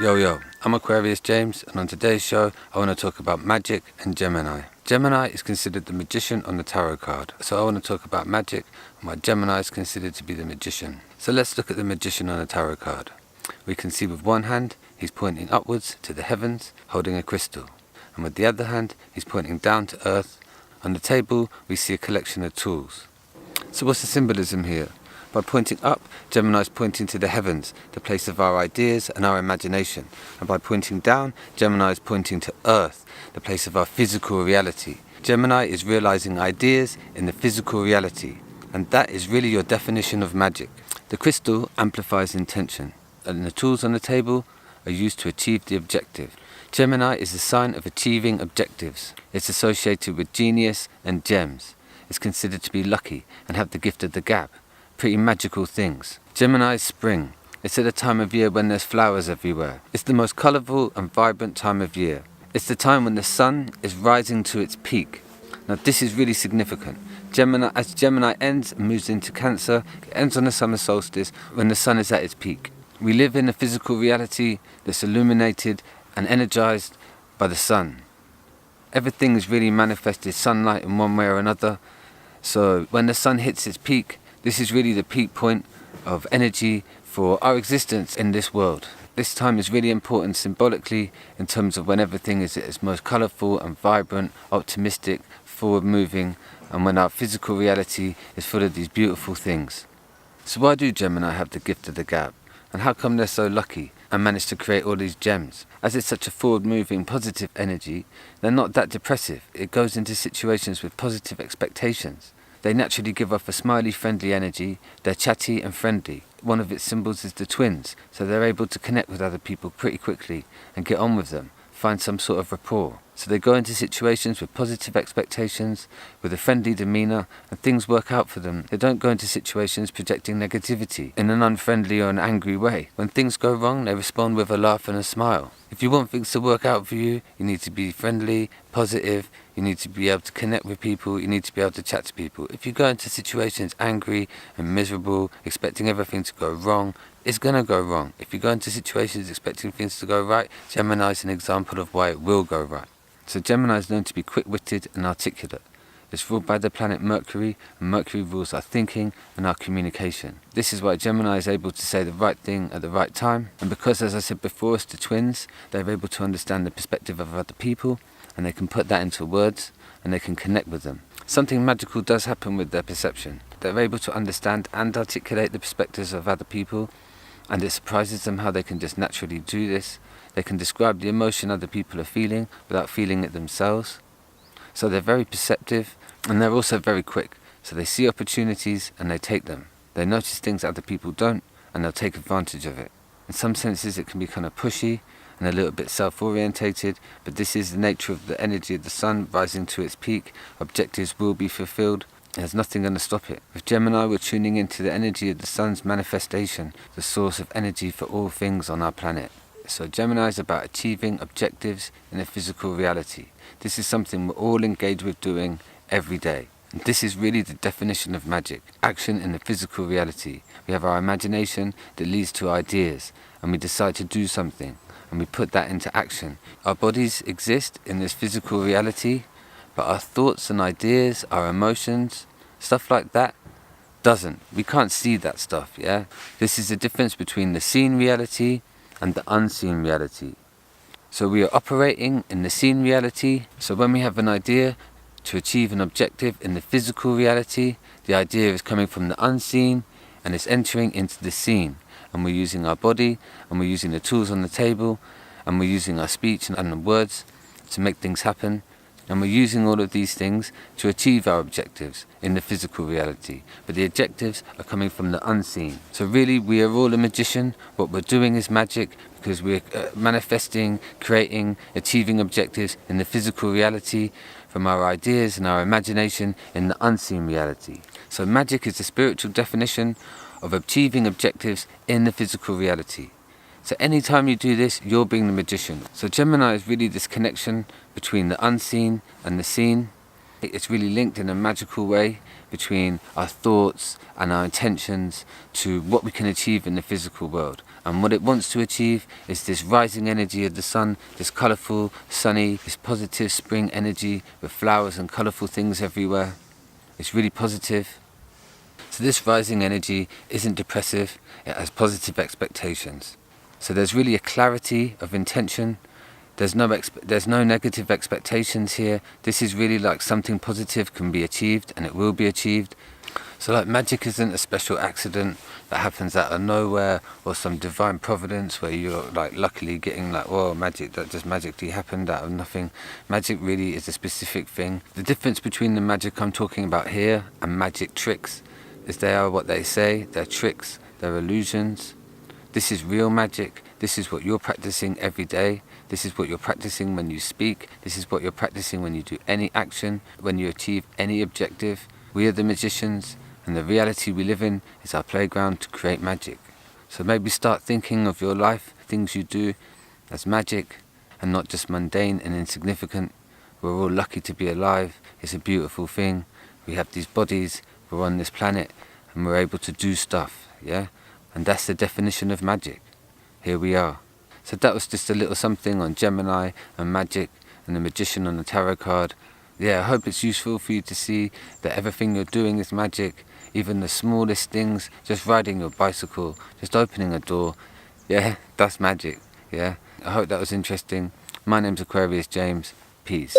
Yo, I'm Aquarius James, and on today's show I want to talk about magic and Gemini. Gemini is considered the magician on the tarot card, so I want to talk about magic and why Gemini is considered to be the magician. So let's look at the magician on the tarot card. We can see with one hand he's pointing upwards to the heavens, holding a crystal, and with the other hand he's pointing down to earth. On the table we see a collection of tools. So what's the symbolism here? By pointing up, Gemini is pointing to the heavens, the place of our ideas and our imagination. And by pointing down, Gemini is pointing to earth, the place of our physical reality. Gemini is realizing ideas in the physical reality. And that is really your definition of magic. The crystal amplifies intention, and the tools on the table are used to achieve the objective. Gemini is a sign of achieving objectives. It's associated with genius and gems. It's considered to be lucky and have the gift of the gab. Pretty magical things. Gemini is spring. It's at a time of year when there's flowers everywhere. It's the most colourful and vibrant time of year. It's the time when the sun is rising to its peak. Now this is really significant. As Gemini ends and moves into Cancer, it ends on the summer solstice when the sun is at its peak. We live in a physical reality that's illuminated and energized by the sun. Everything is really manifested sunlight in one way or another. So when the sun hits its peak, this is really the peak point of energy for our existence in this world. This time is really important symbolically in terms of when everything is at its most colourful and vibrant, optimistic, forward-moving, and when our physical reality is full of these beautiful things. So why do Gemini have the gift of the gab? And how come they're so lucky and manage to create all these gems? As it's such a forward-moving, positive energy, they're not that depressive. It goes into situations with positive expectations. They naturally give off a smiley, friendly energy. They're chatty and friendly. One of its symbols is the twins, so they're able to connect with other people pretty quickly and get on with them, find some sort of rapport. So they go into situations with positive expectations, with a friendly demeanour, and things work out for them. They don't go into situations projecting negativity in an unfriendly or an angry way. When things go wrong, they respond with a laugh and a smile. If you want things to work out for you, you need to be friendly, positive, you need to be able to connect with people, you need to be able to chat to people. If you go into situations angry and miserable, expecting everything to go wrong, it's going to go wrong. If you go into situations expecting things to go right, Gemini is an example of why it will go right. So Gemini is known to be quick-witted and articulate. It's ruled by the planet Mercury, and Mercury rules our thinking and our communication. This is why Gemini is able to say the right thing at the right time. And because, as I said before, it's the twins, they're able to understand the perspective of other people, and they can put that into words, and they can connect with them. Something magical does happen with their perception. They're able to understand and articulate the perspectives of other people, and it surprises them how they can just naturally do this. They can describe the emotion other people are feeling without feeling it themselves. So they're very perceptive, and they're also very quick. So they see opportunities and they take them. They notice things other people don't, and they'll take advantage of it. In some senses it can be kind of pushy and a little bit self-orientated, but this is the nature of the energy of the sun rising to its peak. Objectives will be fulfilled. There's nothing going to stop it. With Gemini, we're tuning into the energy of the sun's manifestation, the source of energy for all things on our planet. So Gemini is about achieving objectives in a physical reality. This is something we're all engaged with doing every day. And this is really the definition of magic. Action in the physical reality. We have our imagination that leads to ideas, and we decide to do something, and we put that into action. Our bodies exist in this physical reality, but our thoughts and ideas, our emotions, stuff like that, doesn't. We can't see that stuff, yeah? This is the difference between the seen reality and the unseen reality. So we are operating in the seen reality. So when we have an idea to achieve an objective in the physical reality, the idea is coming from the unseen and it's entering into the seen. And we're using our body, and we're using the tools on the table, and we're using our speech and the words to make things happen. And we're using all of these things to achieve our objectives in the physical reality. But the objectives are coming from the unseen. So really, we are all a magician. What we're doing is magic because we're manifesting, creating, achieving objectives in the physical reality from our ideas and our imagination in the unseen reality. So magic is the spiritual definition of achieving objectives in the physical reality. So anytime you do this, you're being the magician. So Gemini is really this connection between the unseen and the seen. It's really linked in a magical way between our thoughts and our intentions to what we can achieve in the physical world. And what it wants to achieve is this rising energy of the sun, this colourful, sunny, this positive spring energy with flowers and colourful things everywhere. It's really positive. So this rising energy isn't depressive, it has positive expectations. So there's really a clarity of intention. There's no negative expectations here. This is really like something positive can be achieved, and it will be achieved. So like magic isn't a special accident that happens out of nowhere, or some divine providence where you're like luckily getting like, whoa, magic, that just magically happened out of nothing. Magic really is a specific thing. The difference between the magic I'm talking about here and magic tricks is they are what they say, they're tricks, they're illusions. This is real magic. This is what you're practicing every day. This is what you're practicing when you speak. This is what you're practicing when you do any action, when you achieve any objective. We are the magicians, and the reality we live in is our playground to create magic. So maybe start thinking of your life, things you do, as magic, and not just mundane and insignificant. We're all lucky to be alive. It's a beautiful thing. We have these bodies, we're on this planet, and we're able to do stuff, yeah? And that's the definition of magic. Here we are. So that was just a little something on Gemini and magic and the magician on the tarot card. Yeah, I hope it's useful for you to see that everything you're doing is magic. Even the smallest things, just riding your bicycle, just opening a door. Yeah, that's magic. Yeah, I hope that was interesting. My name's Aquarius James. Peace.